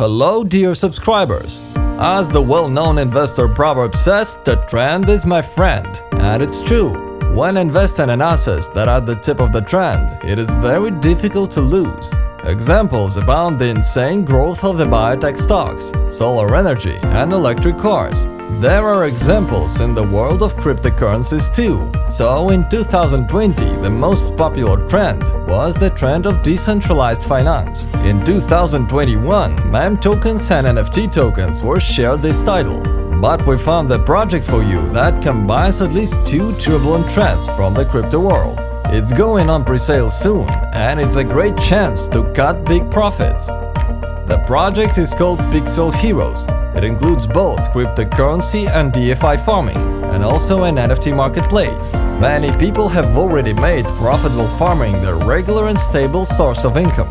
Hello, dear subscribers! As the well-known investor proverb says, the trend is my friend. And it's true. When investing in assets that are at the tip of the trend, it is very difficult to lose. Examples abound the insane growth of the biotech stocks, solar energy, and electric cars. There are examples in the world of cryptocurrencies too. So in 2020, the most popular trend was the trend of decentralized finance. In 2021, meme tokens and NFT tokens were shared this title. But we found a project for you that combines at least two turbulent trends from the crypto world. It's going on pre-sale soon, and it's a great chance to cut big profits. The project is called Pixel Heroes. It includes both cryptocurrency and DeFi farming, and also an NFT marketplace. Many people have already made profitable farming their regular and stable source of income.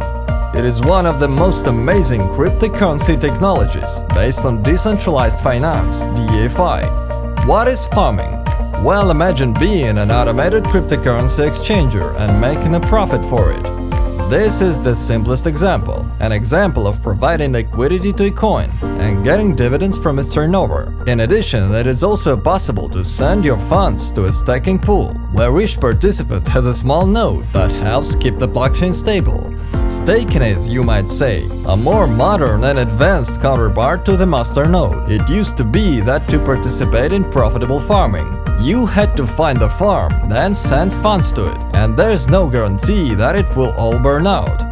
It is one of the most amazing cryptocurrency technologies based on decentralized finance, DeFi. What is farming? Well, imagine being an automated cryptocurrency exchanger and making a profit for it. This is the simplest example, an example of providing liquidity to a coin and getting dividends from its turnover. In addition, it is also possible to send your funds to a staking pool, where each participant has a small node that helps keep the blockchain stable. Staking is, you might say, a more modern and advanced counterpart to the master node. It used to be that to participate in profitable farming, you had to find the farm, then send funds to it, and there's no guarantee that it will all burn out.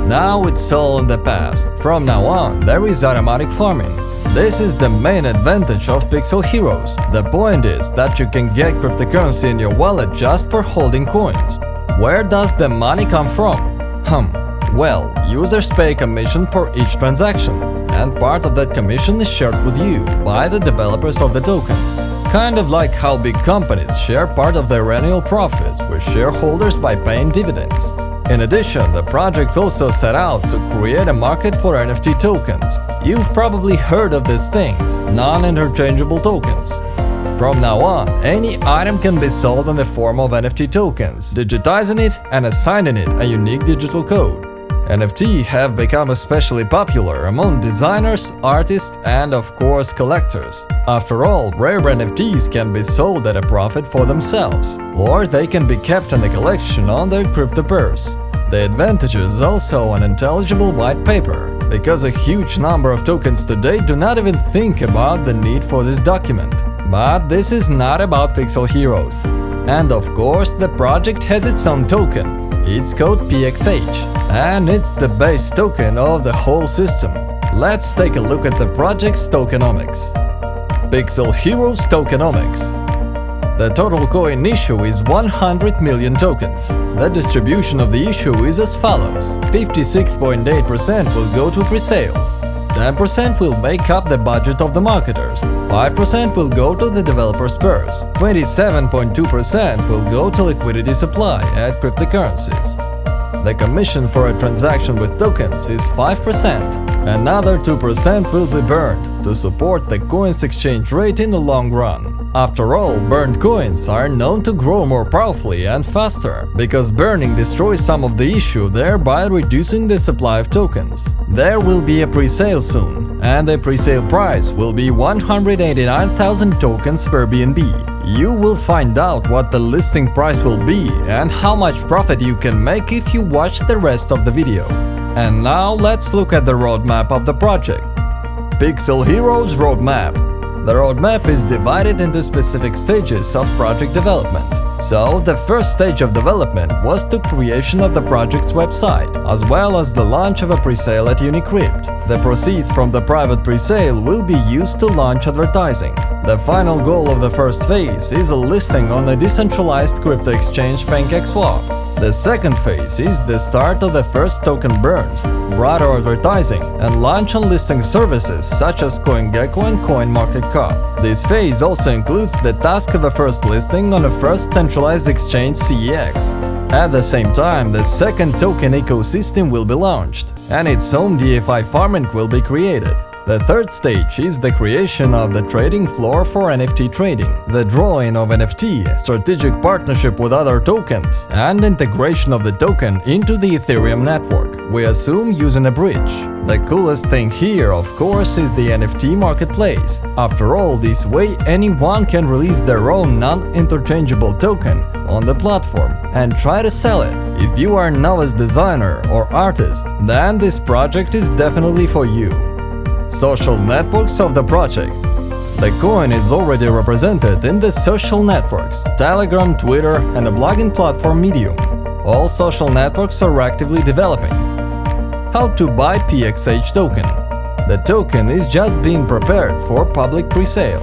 Now it's all in the past. From now on, there is automatic farming. This is the main advantage of Pixel Heroes. The point is that you can get cryptocurrency in your wallet just for holding coins. Where does the money come from? Well, users pay a commission for each transaction, and part of that commission is shared with you by the developers of the token. Kind of like how big companies share part of their annual profits with shareholders by paying dividends. In addition, the project also set out to create a market for NFT tokens. You've probably heard of these things, non-interchangeable tokens. From now on, any item can be sold in the form of NFT tokens, digitizing it and assigning it a unique digital code. NFT have become especially popular among designers, artists, and of course collectors. After all, rare NFTs can be sold at a profit for themselves, or they can be kept in a collection on their crypto purse. The advantage is also an intelligible white paper, because a huge number of tokens today do not even think about the need for this document. But this is not about Pixel Heroes. And of course, the project has its own token. It's called PXH, and it's the base token of the whole system. Let's take a look at the project's tokenomics. Pixel Heroes Tokenomics. The total coin issue is 100 million tokens. The distribution of the issue is as follows: 56.8% will go to pre-sales, 10% will make up the budget of the marketers, 5% will go to the developer's purse, 27.2% will go to liquidity supply at cryptocurrencies. The commission for a transaction with tokens is 5%. Another 2% will be burned to support the coin's exchange rate in the long run. After all, burned coins are known to grow more powerfully and faster, because burning destroys some of the issue, thereby reducing the supply of tokens. There will be a pre-sale soon, and the pre-sale price will be 189,000 tokens per BNB. You will find out what the listing price will be and how much profit you can make if you watch the rest of the video. And now let's look at the roadmap of the project. Pixel Heroes Roadmap. The roadmap is divided into specific stages of project development. So, the first stage of development was the creation of the project's website, as well as the launch of a presale at Unicrypt. The proceeds from the private presale will be used to launch advertising. The final goal of the first phase is a listing on a decentralized crypto exchange PancakeSwap. The second phase is the start of the first token burns, broader advertising, and launch on listing services such as CoinGecko and CoinMarketCap. This phase also includes the task of a first listing on a first centralized exchange CEX. At the same time, the second token ecosystem will be launched, and its own DeFi farming will be created. The third stage is the creation of the trading floor for NFT trading, the drawing of NFT, strategic partnership with other tokens, and integration of the token into the Ethereum network. We assume using a bridge. The coolest thing here, of course, is the NFT marketplace. After all, this way anyone can release their own non-interchangeable token on the platform and try to sell it. If you are a novice designer or artist, then this project is definitely for you. Social networks of the project. The coin is already represented in the social networks, Telegram, Twitter, and the blogging platform Medium. All social networks are actively developing. How to buy PXH token. The token is just being prepared for public presale.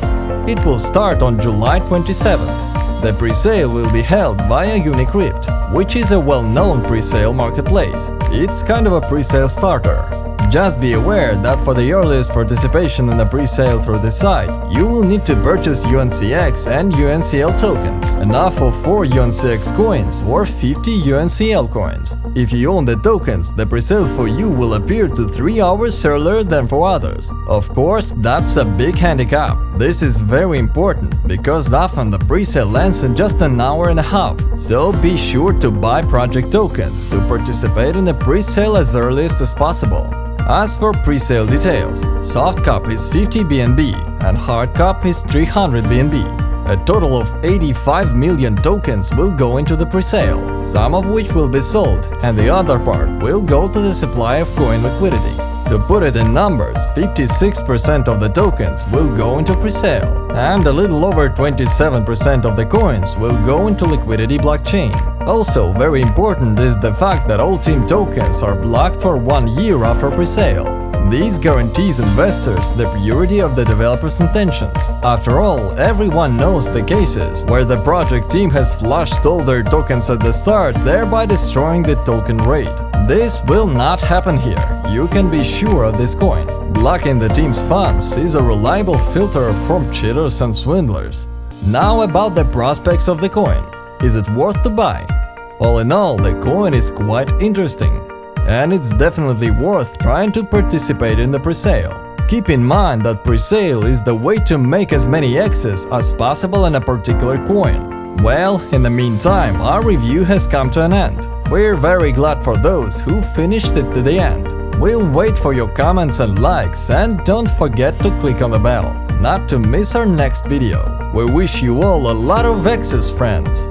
It will start on July 27th. The presale will be held via Unicrypt, which is a well-known presale marketplace. It's kind of a presale starter. Just be aware that for the earliest participation in the presale through the site, you will need to purchase UNCX and UNCL tokens, enough of 4 UNCX coins or 50 UNCL coins. If you own the tokens, the presale for you will appear to 3 hours earlier than for others. Of course, that's a big handicap. This is very important because often the presale ends in just an hour and a half. So be sure to buy project tokens to participate in the presale as earliest as possible. As for presale details, soft cap is 50 BNB and hard cap is 300 BNB. A total of 85 million tokens will go into the presale, some of which will be sold, and the other part will go to the supply of coin liquidity. To put it in numbers, 56% of the tokens will go into presale, and a little over 27% of the coins will go into liquidity blockchain. Also, very important is the fact that all team tokens are blocked for 1 year after presale. This guarantees investors the purity of the developer's intentions. After all, everyone knows the cases where the project team has flushed all their tokens at the start, thereby destroying the token rate. This will not happen here. You can be sure of this coin. Blocking the team's funds is a reliable filter from cheaters and swindlers. Now about the prospects of the coin. Is it worth to buy? All in all, the coin is quite interesting, and it's definitely worth trying to participate in the presale. Keep in mind that presale is the way to make as many X's as possible in a particular coin. Well, in the meantime, our review has come to an end. We're very glad for those who finished it to the end. We'll wait for your comments and likes, and don't forget to click on the bell, not to miss our next video. We wish you all a lot of X's, friends!